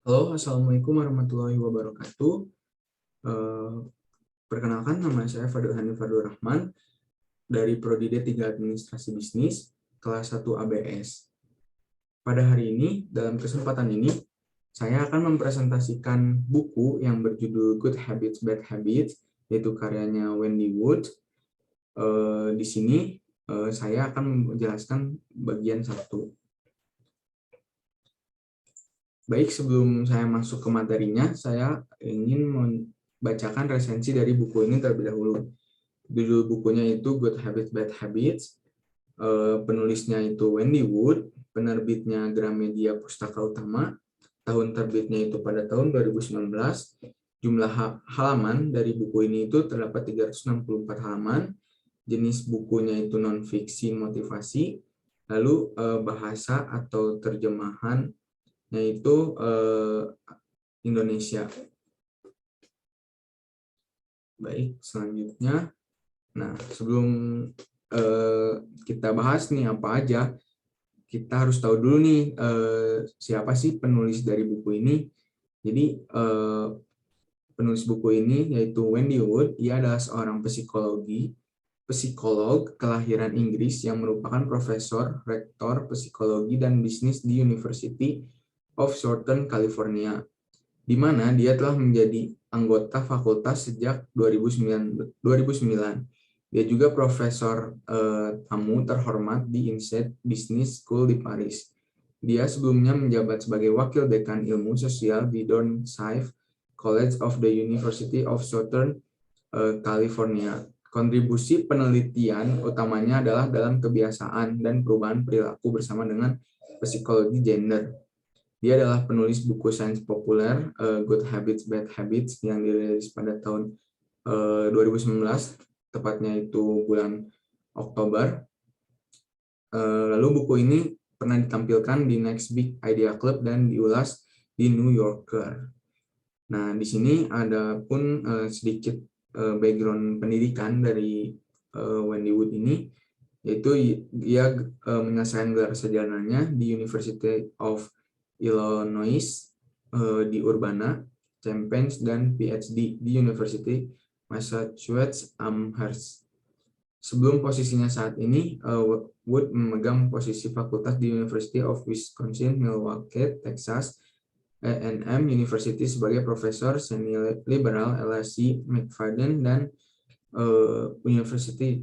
Halo, Assalamualaikum warahmatullahi wabarakatuh. Eh, Perkenalkan, nama saya Fadil Hanif Fadil Rahman dari Prodi D3 Administrasi Bisnis, kelas 1 ABS. Pada hari ini, dalam kesempatan ini, saya akan mempresentasikan buku yang berjudul Good Habits, Bad Habits, yaitu karyanya Wendy Wood. Di sini, saya akan menjelaskan bagian 1. Baik, sebelum saya masuk ke materinya, saya ingin membacakan resensi dari buku ini terlebih dahulu. Judul bukunya itu Good Habits, Bad Habits. Penulisnya itu Wendy Wood, penerbitnya Gramedia Pustaka Utama, tahun terbitnya itu pada tahun 2019. Jumlah halaman dari buku ini itu terdapat 364 halaman. Jenis bukunya itu non-fiksi motivasi, lalu bahasa atau terjemahan yaitu Indonesia. Baik, selanjutnya. Nah, sebelum kita bahas nih apa aja, kita harus tahu dulu nih siapa sih penulis dari buku ini. Jadi penulis buku ini yaitu Wendy Wood. Ia adalah seorang psikolog kelahiran Inggris yang merupakan profesor, rektor psikologi dan bisnis di University of Southern California, di mana dia telah menjadi anggota fakultas sejak 2009. Dia juga profesor tamu terhormat di INSEAD Business School di Paris. Dia sebelumnya menjabat sebagai wakil dekan ilmu sosial di Dornsife College of the University of Southern California. Kontribusi penelitian utamanya adalah dalam kebiasaan dan perubahan perilaku bersama dengan psikologi gender. Dia adalah penulis buku sains populer Good Habits, Bad Habits yang dirilis pada tahun 2019, tepatnya itu bulan Oktober. Lalu buku ini pernah ditampilkan di Next Big Idea Club dan diulas di New Yorker. Nah, di sini ada pun sedikit background pendidikan dari Wendy Wood ini, yaitu ia menyelesaikan gelar sarjananya di University of Illinois di Urbana-Champaign dan PhD di University Massachusetts Amherst. Sebelum posisinya saat ini, Wood memegang posisi fakultas di University of Wisconsin-Milwaukee, Texas, A&M University sebagai profesor semi liberal LSE McFadden dan University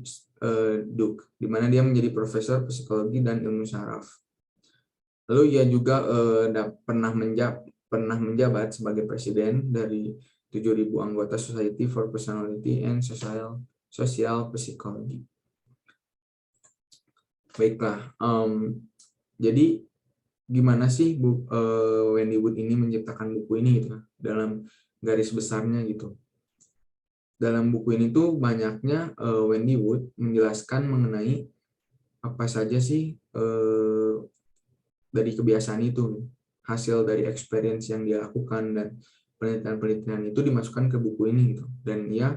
Duke, di mana dia menjadi profesor psikologi dan ilmu saraf. Lalu ia juga pernah menjabat sebagai presiden dari 7.000 anggota Society for Personality and Social Psychology. Baiklah, jadi gimana sih Wendy Wood ini menciptakan buku ini gitu, dalam garis besarnya gitu. Dalam buku ini tuh banyaknya Wendy Wood menjelaskan mengenai apa saja sih dari kebiasaan itu, hasil dari experience yang dia lakukan, dan penelitian-penelitian itu dimasukkan ke buku ini gitu. Dan dia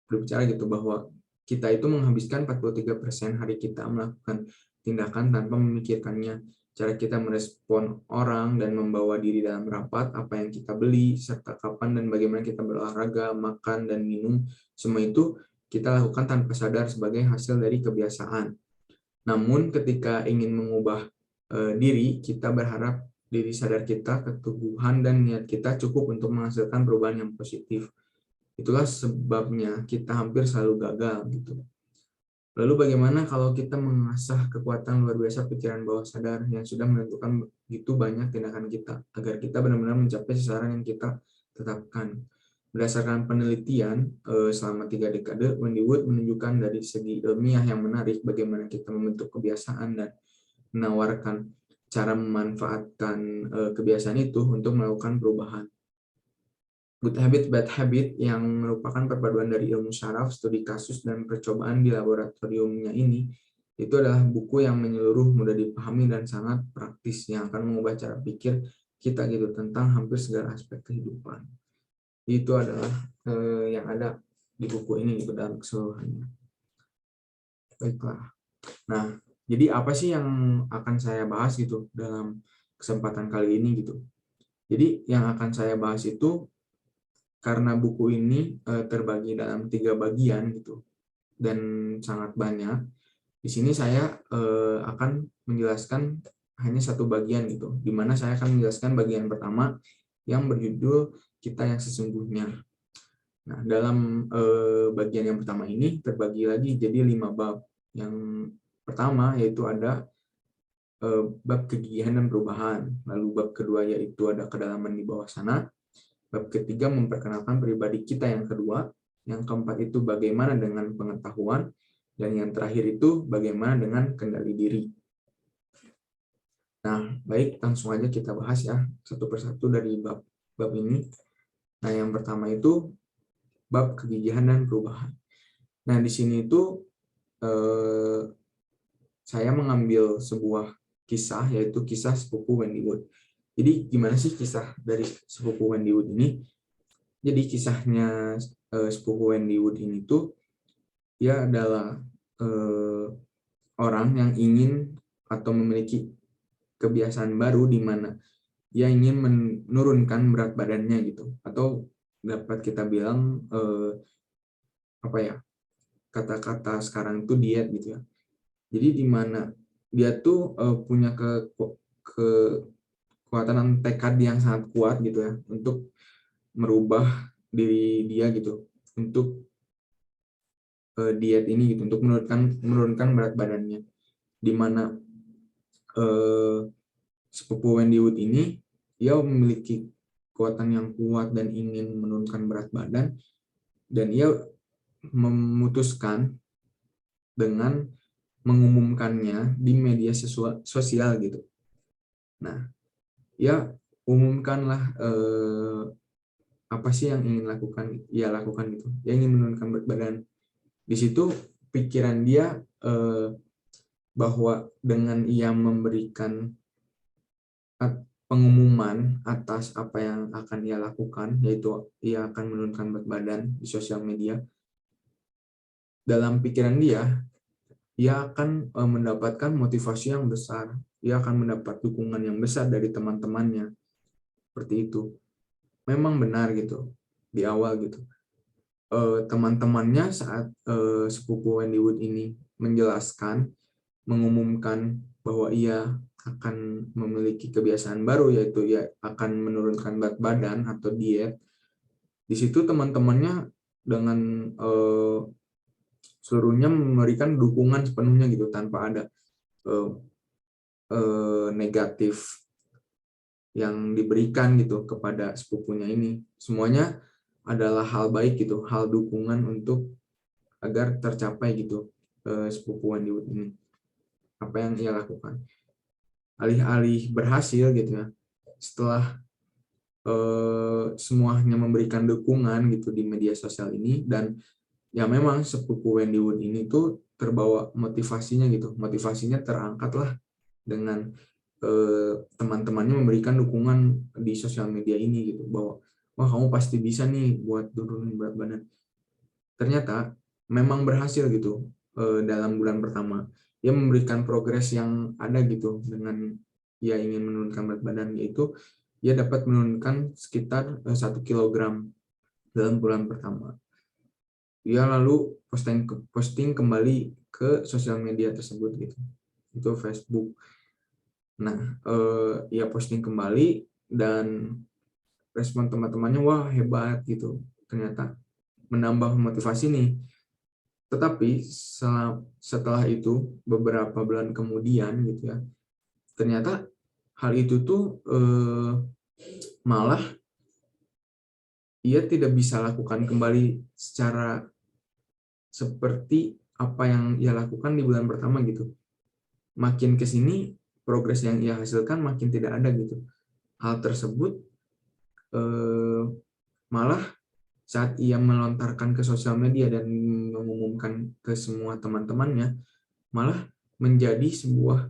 berbicara gitu bahwa kita itu menghabiskan 43% hari kita melakukan tindakan tanpa memikirkannya. Cara kita merespon orang dan membawa diri dalam rapat, apa yang kita beli, serta kapan dan bagaimana kita berolahraga, makan, dan minum, semua itu kita lakukan tanpa sadar sebagai hasil dari kebiasaan. Namun ketika ingin mengubah diri, kita berharap diri sadar kita, keteguhan, dan niat kita cukup untuk menghasilkan perubahan yang positif. Itulah sebabnya kita hampir selalu gagal gitu. Lalu bagaimana kalau kita mengasah kekuatan luar biasa pikiran bawah sadar yang sudah menentukan begitu banyak tindakan kita agar kita benar-benar mencapai sasaran yang kita tetapkan. Berdasarkan penelitian selama 3 dekade, Wendy Wood menunjukkan dari segi ilmiah yang menarik bagaimana kita membentuk kebiasaan dan menawarkan cara memanfaatkan kebiasaan itu untuk melakukan perubahan. Good Habit, Bad Habit yang merupakan perpaduan dari ilmu saraf, studi kasus, dan percobaan di laboratoriumnya ini, itu adalah buku yang menyeluruh, mudah dipahami, dan sangat praktis yang akan mengubah cara pikir kita gitu tentang hampir segala aspek kehidupan. Itu adalah yang ada di buku ini gitu dalam keseluruhannya. Baiklah. Nah, jadi apa sih yang akan saya bahas gitu dalam kesempatan kali ini gitu. Jadi yang akan saya bahas itu, karena buku ini terbagi dalam 3 bagian gitu dan sangat banyak. Di sini saya akan menjelaskan hanya satu bagian gitu, di mana saya akan menjelaskan bagian pertama yang berjudul Kita yang Sesungguhnya. Nah, dalam bagian yang pertama ini terbagi lagi jadi 5 bab. Yang pertama yaitu ada bab kegigihan dan perubahan. Lalu bab kedua yaitu ada kedalaman di bawah sana. Bab ketiga memperkenalkan pribadi kita yang kedua. Yang keempat itu bagaimana dengan pengetahuan. Dan yang terakhir itu bagaimana dengan kendali diri. Nah, baik, langsung aja kita bahas ya satu persatu dari bab ini. Nah, yang pertama itu bab kegigihan dan perubahan. Nah, di sini itu saya mengambil sebuah kisah, yaitu kisah sepupu Wendy Wood. Jadi gimana sih kisah dari sepupu Wendy Wood ini? Jadi kisahnya sepupu Wendy Wood ini tuh, dia adalah orang yang ingin atau memiliki kebiasaan baru di mana dia ingin menurunkan berat badannya gitu, atau dapat kita bilang apa ya, kata-kata sekarang itu diet gitu ya. Jadi di mana dia tuh punya kekuatan tekad yang sangat kuat gitu ya untuk merubah diri dia gitu, untuk diet ini gitu, untuk menurunkan berat badannya. Di mana sepupu Wendy Wood ini dia memiliki kekuatan yang kuat dan ingin menurunkan berat badan, dan ia memutuskan dengan mengumumkannya di media sosial gitu. Nah, ya umumkanlah apa sih yang ingin ia lakukan gitu. Dia ingin menurunkan berat badan. Di situ pikiran dia bahwa dengan ia memberikan pengumuman atas apa yang akan ia lakukan, yaitu ia akan menurunkan berat badan di sosial media, dalam pikiran dia akan mendapatkan motivasi yang besar, ia akan mendapat dukungan yang besar dari teman-temannya, seperti itu. Memang benar gitu, di awal gitu. Teman-temannya saat sepupu Wendy Wood ini menjelaskan, mengumumkan bahwa ia akan memiliki kebiasaan baru, yaitu ia akan menurunkan berat badan atau diet. Di situ teman-temannya dengan seluruhnya memberikan dukungan sepenuhnya gitu, tanpa ada negatif yang diberikan gitu kepada sepupunya ini. Semuanya adalah hal baik gitu, hal dukungan untuk agar tercapai gitu sepupu Wendy Wood ini. Apa yang ia lakukan. Alih-alih berhasil gitu ya, setelah semuanya memberikan dukungan gitu di media sosial ini, dan ya memang sepupu Wendy Wood ini tuh terbawa motivasinya gitu, motivasinya terangkatlah dengan teman-temannya memberikan dukungan di sosial media ini gitu, bahwa wah kamu pasti bisa nih buat turunin berat badan. Ternyata memang berhasil gitu dalam bulan pertama. Dia memberikan progres yang ada gitu dengan dia ingin menurunkan berat badan, yaitu dia dapat menurunkan sekitar 1 kilogram dalam bulan pertama. Dia lalu posting kembali ke sosial media tersebut gitu. Itu Facebook. Nah, ia posting kembali dan respon teman-temannya wah hebat gitu. Ternyata menambah motivasi nih. Tetapi setelah itu beberapa bulan kemudian gitu ya, ternyata hal itu tuh malah ia tidak bisa lakukan kembali secara seperti apa yang ia lakukan di bulan pertama gitu. Makin ke sini progres yang ia hasilkan makin tidak ada gitu. Hal tersebut malah saat ia melontarkan ke sosial media dan mengumumkan ke semua teman-temannya, malah menjadi sebuah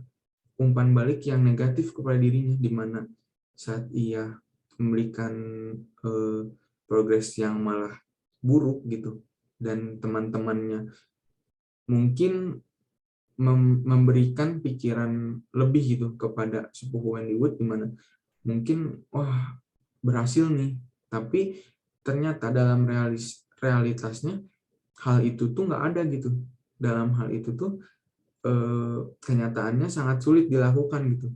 umpan balik yang negatif kepada dirinya, di mana saat ia memberikan progres yang malah buruk gitu, dan teman-temannya mungkin memberikan pikiran lebih gitu kepada sepupu Wendy Wood, di mana mungkin wah berhasil nih, tapi ternyata dalam realitasnya hal itu tuh nggak ada gitu. Dalam hal itu tuh kenyataannya sangat sulit dilakukan gitu.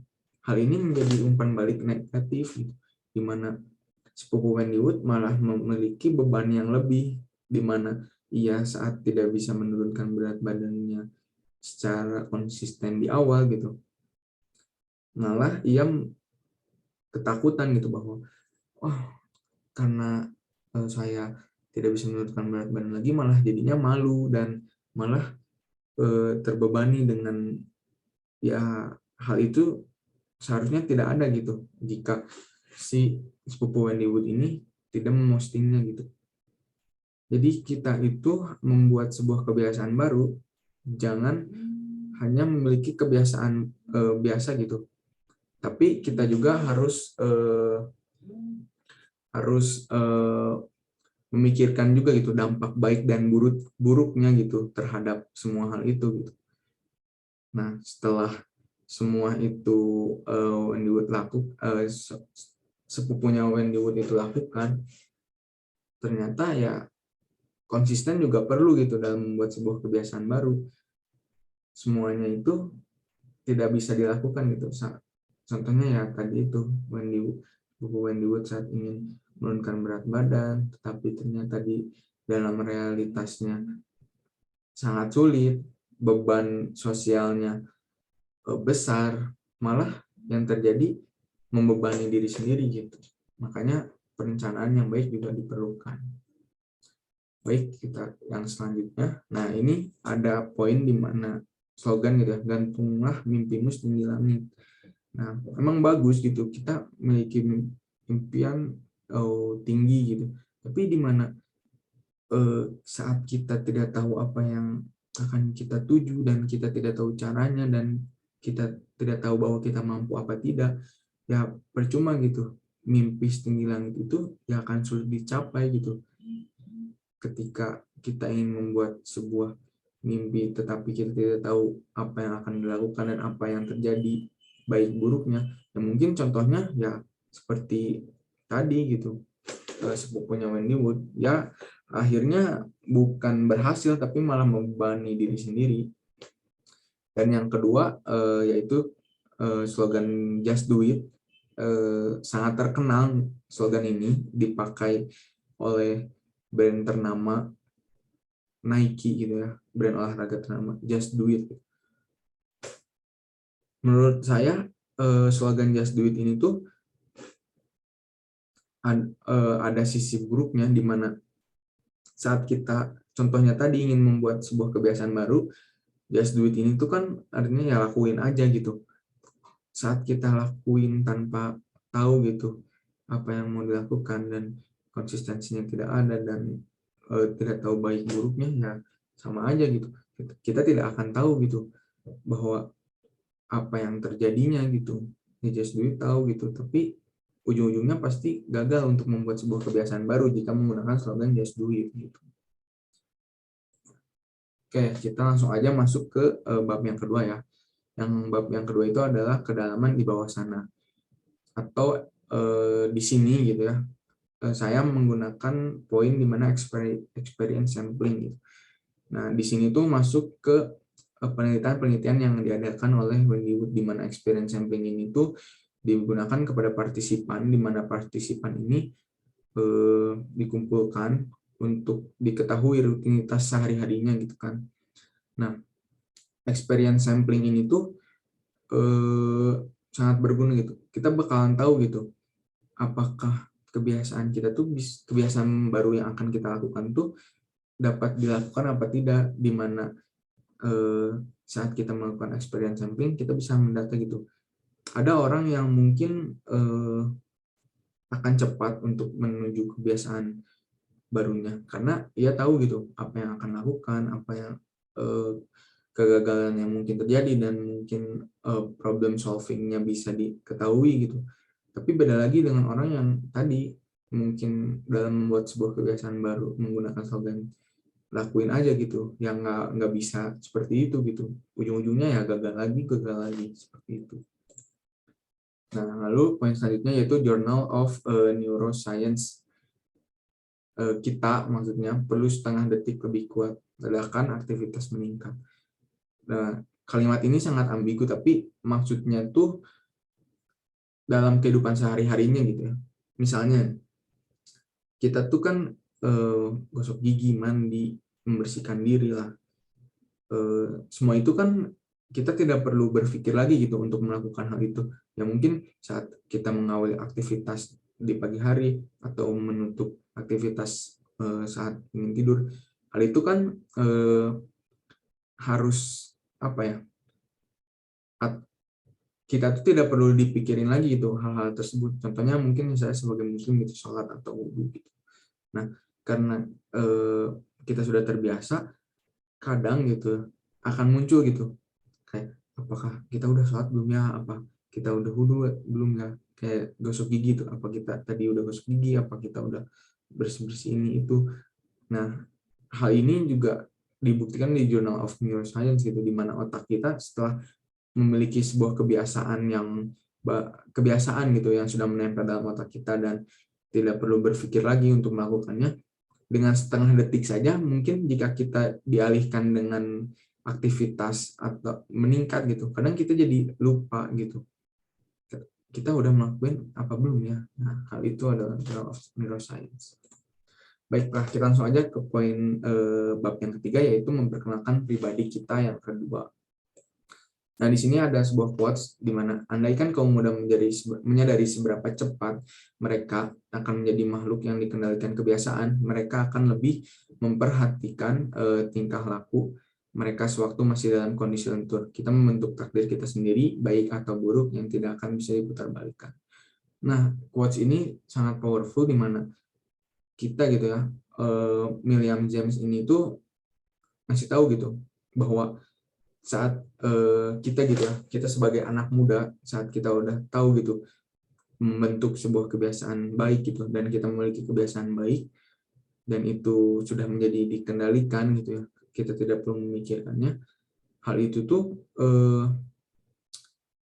Hal ini menjadi umpan balik negatif gitu, di mana sepupu Wendy Wood malah memiliki beban yang lebih, di mana ia saat tidak bisa menurunkan berat badannya secara konsisten di awal gitu, malah ia ketakutan gitu bahwa wah, karena saya tidak bisa menurunkan berat badan lagi, malah jadinya malu dan malah terbebani dengan ya hal itu seharusnya tidak ada gitu jika si sepupu Wendy Wood ini tidak memostingnya gitu. Jadi kita itu membuat sebuah kebiasaan baru, jangan hanya memiliki kebiasaan biasa gitu, tapi kita juga harus memikirkan juga gitu dampak baik dan buruknya gitu terhadap semua hal itu gitu. Nah, setelah semua itu Wendy Wood sepupunya Wendy Wood itu lakukan, ternyata ya konsisten juga perlu gitu dalam membuat sebuah kebiasaan baru. Semuanya itu tidak bisa dilakukan gitu. Contohnya ya tadi itu Wendy Wood saat ingin menurunkan berat badan, tetapi ternyata di dalam realitasnya sangat sulit, beban sosialnya besar, malah yang terjadi membebani diri sendiri gitu. Makanya perencanaan yang baik juga diperlukan. Baik, kita yang selanjutnya. Nah, ini ada poin di mana slogan gitu ya, gantunglah mimpimu setinggi langit. Nah, emang bagus gitu, kita memiliki impian tinggi gitu. Tapi di mana saat kita tidak tahu apa yang akan kita tuju dan kita tidak tahu caranya dan kita tidak tahu bahwa kita mampu apa tidak, ya percuma gitu. Mimpi setinggi langit itu ya akan sulit dicapai gitu. Ketika kita ingin membuat sebuah mimpi tetapi kita tidak tahu apa yang akan dilakukan dan apa yang terjadi baik buruknya, ya mungkin contohnya ya seperti tadi gitu, sepupunya Wendy Wood ya akhirnya bukan berhasil tapi malah membebani diri sendiri. Dan yang kedua yaitu slogan Just Do It. Sangat terkenal slogan ini, dipakai oleh brand ternama Nike gitu ya, brand olahraga ternama, Just Do It. Menurut saya slogan Just Do It ini tuh ada sisi buruknya, di mana saat kita contohnya tadi ingin membuat sebuah kebiasaan baru, Just Do It ini tuh kan artinya ya lakuin aja gitu. Saat kita lakuin tanpa tahu gitu apa yang mau dilakukan dan konsistensinya tidak ada dan tidak tahu baik buruknya, ya sama aja gitu. Kita tidak akan tahu gitu bahwa apa yang terjadinya gitu. Ya Just Do It tahu gitu, tapi ujung-ujungnya pasti gagal untuk membuat sebuah kebiasaan baru jika menggunakan slogan Just Do It gitu. Oke, kita langsung aja masuk ke bab yang kedua ya. Yang bab yang kedua itu adalah kedalaman di bawah sana. Atau di sini gitu ya, saya menggunakan poin di mana experience sampling gitu. Nah, di sini tuh masuk ke penelitian-penelitian yang diadakan oleh Wendy Wood, di mana experience sampling ini tuh digunakan kepada partisipan, di mana partisipan ini dikumpulkan untuk diketahui rutinitas sehari-harinya gitu kan. Nah, experience sampling ini tuh sangat berguna gitu. Kita bakalan tahu gitu apakah kebiasaan kita tuh kebiasaan baru yang akan kita lakukan tuh dapat dilakukan apa tidak, di mana saat kita melakukan experience sampling kita bisa mendata gitu. Ada orang yang mungkin akan cepat untuk menuju kebiasaan barunya karena ia tahu gitu apa yang akan lakukan, apa yang kegagalan yang mungkin terjadi dan mungkin problem solvingnya bisa diketahui gitu. Tapi beda lagi dengan orang yang tadi mungkin dalam membuat sebuah kebiasaan baru menggunakan slogan lakuin aja gitu, yang nggak bisa seperti itu gitu, ujung-ujungnya ya gagal lagi seperti itu. Nah, lalu poin selanjutnya yaitu Journal of Neuroscience. Kita maksudnya perlu setengah detik lebih kuat, ledakan aktivitas meningkat. Nah, kalimat ini sangat ambigu, tapi maksudnya tuh dalam kehidupan sehari-harinya gitu ya. Misalnya, kita tuh kan gosok gigi, mandi, membersihkan diri lah. Semua itu kan kita tidak perlu berpikir lagi gitu untuk melakukan hal itu. Ya mungkin saat kita mengawali aktivitas di pagi hari atau menutup aktivitas saat ingin tidur, hal itu kan harus apa ya? Kita tuh tidak perlu dipikirin lagi gitu hal-hal tersebut. Contohnya mungkin saya sebagai muslim gitu sholat atau wudhu gitu. Nah, karena kita sudah terbiasa, kadang gitu akan muncul gitu kayak apakah kita udah sholat belum ya, apa kita udah wudhu belum ya, kayak gosok gigi tuh apa kita tadi udah gosok gigi, apa kita udah bersih-bersih ini itu. Nah, hal ini juga dibuktikan di Journal of Neuroscience gitu, di mana otak kita setelah memiliki sebuah kebiasaan gitu yang sudah menempel dalam otak kita dan tidak perlu berpikir lagi untuk melakukannya, dengan setengah detik saja mungkin jika kita dialihkan dengan aktivitas atau meningkat gitu, kadang kita jadi lupa gitu kita udah melakukan apa belum ya. Nah, hal itu adalah Journal of Neuroscience. Baiklah, kita langsung aja ke poin bab yang ketiga, yaitu memperkenalkan pribadi kita yang kedua. Nah, di sini ada sebuah quotes di mana andaikan kaum muda menyadari seberapa cepat mereka akan menjadi makhluk yang dikendalikan kebiasaan, mereka akan lebih memperhatikan tingkah laku mereka sewaktu masih dalam kondisi lentur. Kita membentuk takdir kita sendiri, baik atau buruk, yang tidak akan bisa diputarbalikkan. Nah, quotes ini sangat powerful di mana kita gitu ya, William James ini tuh ngasih tahu gitu bahwa saat kita gitu ya, kita sebagai anak muda, saat kita udah tahu gitu membentuk sebuah kebiasaan baik gitu, dan kita memiliki kebiasaan baik dan itu sudah menjadi dikendalikan gitu ya, kita tidak perlu memikirkannya, hal itu tuh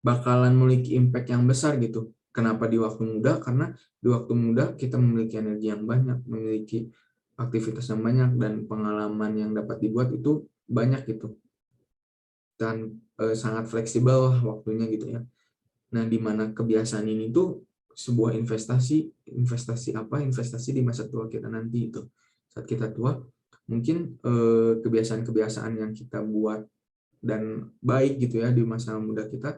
bakalan memiliki impact yang besar gitu. Kenapa di waktu muda? Karena di waktu muda kita memiliki energi yang banyak, memiliki aktivitas yang banyak, dan pengalaman yang dapat dibuat itu banyak gitu, dan sangat fleksibel waktunya gitu ya. Nah, di mana kebiasaan ini tuh sebuah investasi di masa tua kita nanti itu. Saat kita tua, mungkin kebiasaan-kebiasaan yang kita buat dan baik gitu ya di masa muda kita,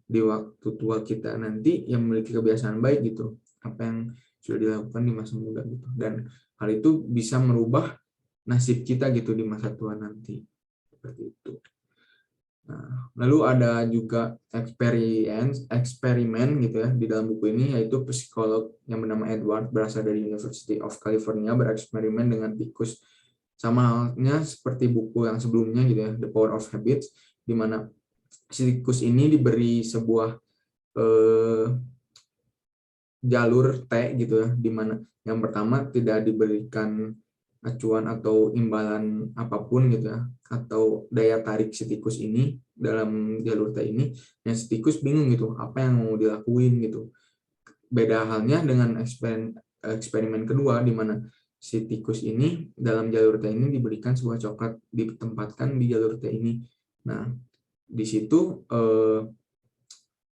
di waktu tua kita nanti yang memiliki kebiasaan baik gitu. Apa yang sudah dilakukan di masa muda gitu. Dan hal itu bisa merubah nasib kita gitu di masa tua nanti. Seperti itu. Nah, lalu ada juga eksperimen gitu ya di dalam buku ini, yaitu psikolog yang bernama Edward, berasal dari University of California, bereksperimen dengan tikus. Sama halnya seperti buku yang sebelumnya gitu ya, The Power of Habits, di mana si tikus ini diberi sebuah jalur T gitu ya, di mana yang pertama tidak diberikan acuan atau imbalan apapun gitu ya, atau daya tarik si tikus ini dalam jalur T ini, yang si tikus bingung gitu apa yang mau dilakuin gitu. Beda halnya dengan eksperimen kedua, di mana si tikus ini dalam jalur T ini diberikan sebuah coklat, ditempatkan di jalur T ini. Nah, di situ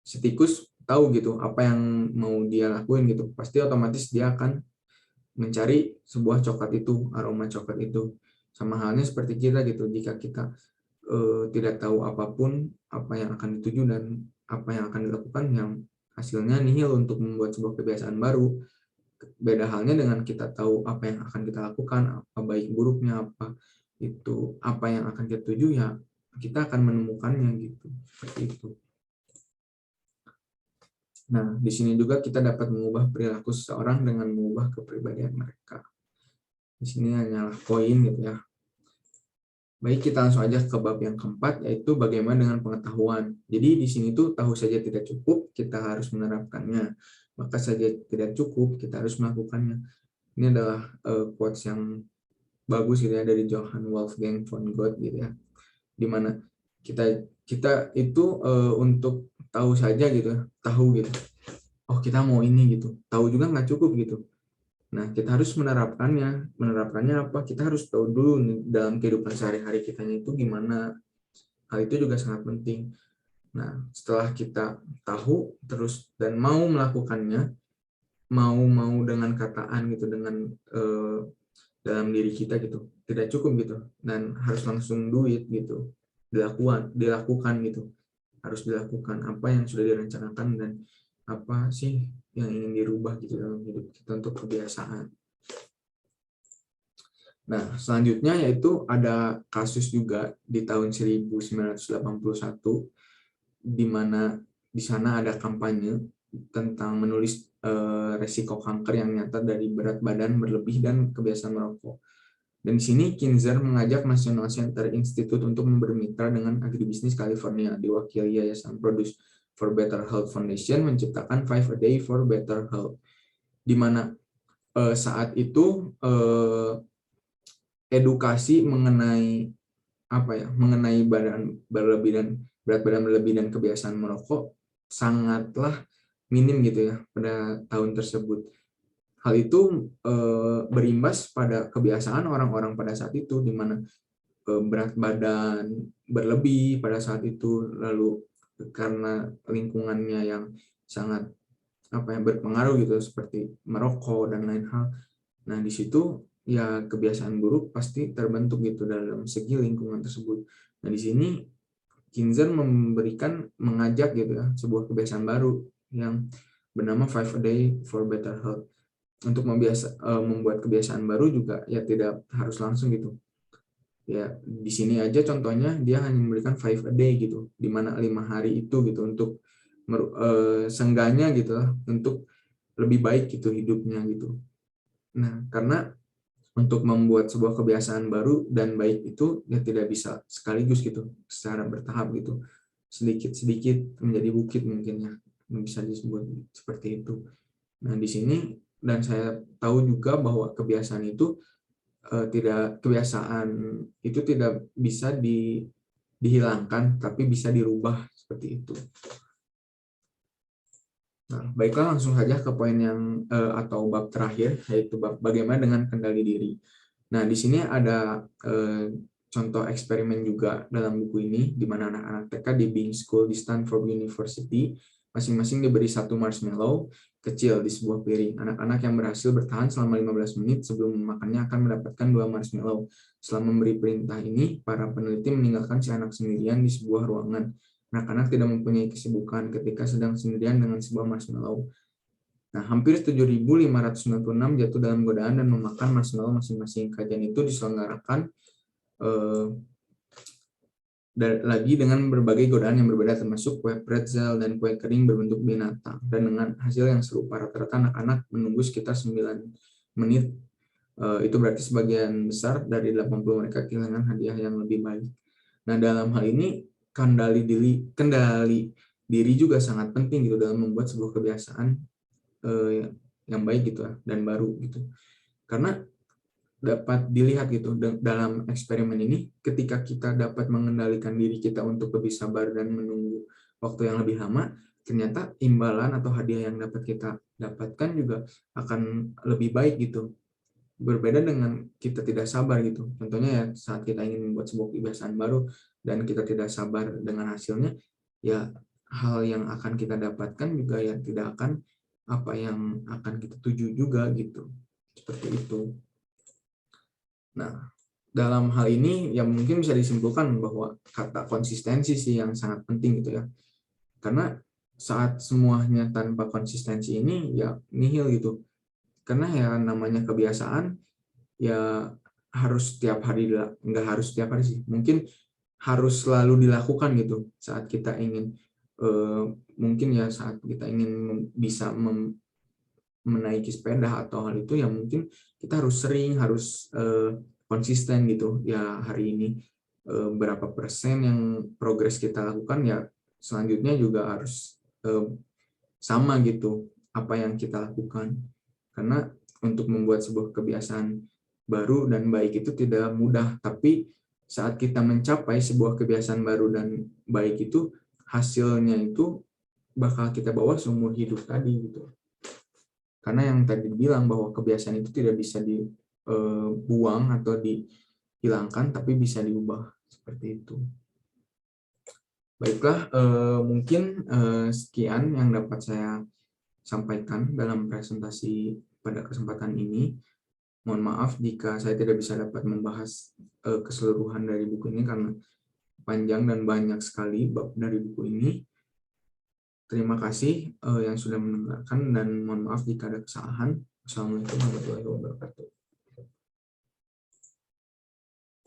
si tikus tahu gitu apa yang mau dia lakuin gitu, pasti otomatis dia akan mencari sebuah coklat itu, aroma coklat itu. Sama halnya seperti kita gitu, jika kita tidak tahu apapun apa yang akan dituju dan apa yang akan dilakukan, yang hasilnya nihil untuk membuat sebuah kebiasaan baru. Beda halnya dengan kita tahu apa yang akan kita lakukan, apa baik buruknya, apa yang akan kita tuju, ya kita akan menemukannya gitu. Seperti itu. Nah, di sini juga kita dapat mengubah perilaku seseorang dengan mengubah kepribadian mereka. Di sini hanyalah poin gitu ya. Baik, kita langsung aja ke bab yang keempat, yaitu bagaimana dengan pengetahuan. Jadi di sini tuh tahu saja tidak cukup, kita harus menerapkannya. Maka saja tidak cukup, kita harus melakukannya. Ini adalah quotes yang bagus gitu ya dari Johann Wolfgang von Goethe gitu ya, dimana kita kita itu untuk tahu saja gitu, tahu gitu, oh kita mau ini gitu, tahu juga nggak cukup gitu. Nah, kita harus menerapkannya apa, kita harus tahu dulu nih, dalam kehidupan sehari-hari kitanya itu gimana. Hal itu juga sangat penting. Nah, setelah kita tahu terus dan mau melakukannya, mau dengan kataan gitu, dengan dalam diri kita gitu, tidak cukup gitu, dan harus langsung duit gitu, dilakukan gitu, harus dilakukan apa yang sudah direncanakan dan apa sih yang ingin dirubah gitu dalam hidup kita untuk kebiasaan. Nah, selanjutnya yaitu ada kasus juga di tahun 1981, di mana di sana ada kampanye tentang menulis resiko kanker yang nyata dari berat badan berlebih dan kebiasaan merokok. Dan di sini Kinzer mengajak National Center Institute untuk bermitra dengan agribisnis California, diwakili Yayasan Produce for Better Health Foundation menciptakan 5 a Day for Better Health, di mana saat itu edukasi mengenai apa ya, mengenai badan berlebih dan berat badan berlebih dan kebiasaan merokok sangatlah minim gitu ya pada tahun tersebut. Hal itu berimbas pada kebiasaan orang-orang pada saat itu, di mana berat badan berlebih pada saat itu, lalu karena lingkungannya yang sangat apa yang berpengaruh gitu seperti merokok dan lain hal. Nah, di situ ya kebiasaan buruk pasti terbentuk gitu dalam segi lingkungan tersebut. Nah, di sini Kinzer mengajak gitu ya sebuah kebiasaan baru yang bernama 5 a Day for Better Health. Untuk membuat kebiasaan baru juga ya tidak harus langsung gitu. Ya, di sini aja contohnya dia hanya memberikan 5 a day gitu, di mana 5 hari itu gitu untuk seenggaknya gitu lah, untuk lebih baik gitu hidupnya gitu. Nah, karena untuk membuat sebuah kebiasaan baru dan baik itu ya tidak bisa sekaligus gitu, secara bertahap gitu, sedikit-sedikit menjadi bukit mungkin ya, bisa disebut seperti itu. Nah, di sini dan saya tahu juga bahwa kebiasaan itu tidak bisa dihilangkan, tapi bisa dirubah seperti itu. Nah, baiklah langsung saja ke poin yang atau bab terakhir, yaitu bab bagaimana dengan kendali diri. Nah, di sini ada contoh eksperimen juga dalam buku ini, di mana anak-anak TK di Bing School di Stanford University masing-masing diberi satu marshmallow kecil di sebuah piring. Anak-anak yang berhasil bertahan selama 15 menit sebelum memakannya akan mendapatkan 2 marshmallow. Setelah memberi perintah ini, para peneliti meninggalkan si anak sendirian di sebuah ruangan. Anak-anak tidak mempunyai kesibukan ketika sedang sendirian dengan sebuah marshmallow. Nah, hampir 7.596 jatuh dalam godaan dan memakan marshmallow masing-masing. Kajian itu diselenggarakan lagi dengan berbagai godaan yang berbeda, termasuk kue pretzel dan kue kering berbentuk binatang. Dan dengan hasil yang serupa, rata-rata anak-anak menunggu sekitar 9 menit. Itu berarti sebagian besar dari 80 mereka kehilangan hadiah yang lebih baik. Nah, dalam hal ini kendali diri juga sangat penting gitu dalam membuat sebuah kebiasaan yang baik gitu dan baru gitu. Karena dapat dilihat gitu dalam eksperimen ini, ketika kita dapat mengendalikan diri kita untuk lebih sabar dan menunggu waktu yang lebih lama, ternyata imbalan atau hadiah yang dapat kita dapatkan juga akan lebih baik gitu. Berbeda dengan kita tidak sabar gitu. Contohnya ya saat kita ingin membuat sebuah kebiasaan baru dan kita tidak sabar dengan hasilnya, ya hal yang akan kita dapatkan juga ya tidak akan apa yang akan kita tuju juga gitu. Seperti itu. Nah, dalam hal ini yang mungkin bisa disimpulkan bahwa kata konsistensi sih yang sangat penting gitu ya. Karena saat semuanya tanpa konsistensi ini ya nihil gitu. Karena ya namanya kebiasaan ya harus setiap hari, nggak harus setiap hari sih. Mungkin harus selalu dilakukan gitu saat kita ingin mungkin ya saat kita ingin bisa menaiki sepeda atau hal itu ya mungkin kita harus sering, harus konsisten gitu ya. Hari ini berapa persen yang progres kita lakukan, ya selanjutnya juga harus sama gitu apa yang kita lakukan. Karena untuk membuat sebuah kebiasaan baru dan baik itu tidak mudah, tapi saat kita mencapai sebuah kebiasaan baru dan baik itu, hasilnya itu bakal kita bawa seumur hidup tadi gitu. Karena yang tadi bilang bahwa kebiasaan itu tidak bisa dibuang atau dihilangkan, tapi bisa diubah seperti itu. Baiklah, mungkin sekian yang dapat saya sampaikan dalam presentasi pada kesempatan ini. Mohon maaf jika saya tidak bisa dapat membahas keseluruhan dari buku ini karena panjang dan banyak sekali bab dari buku ini. Terima kasih yang sudah mendengarkan dan mohon maaf jika ada kesalahan. Wassalamualaikum warahmatullahi wabarakatuh.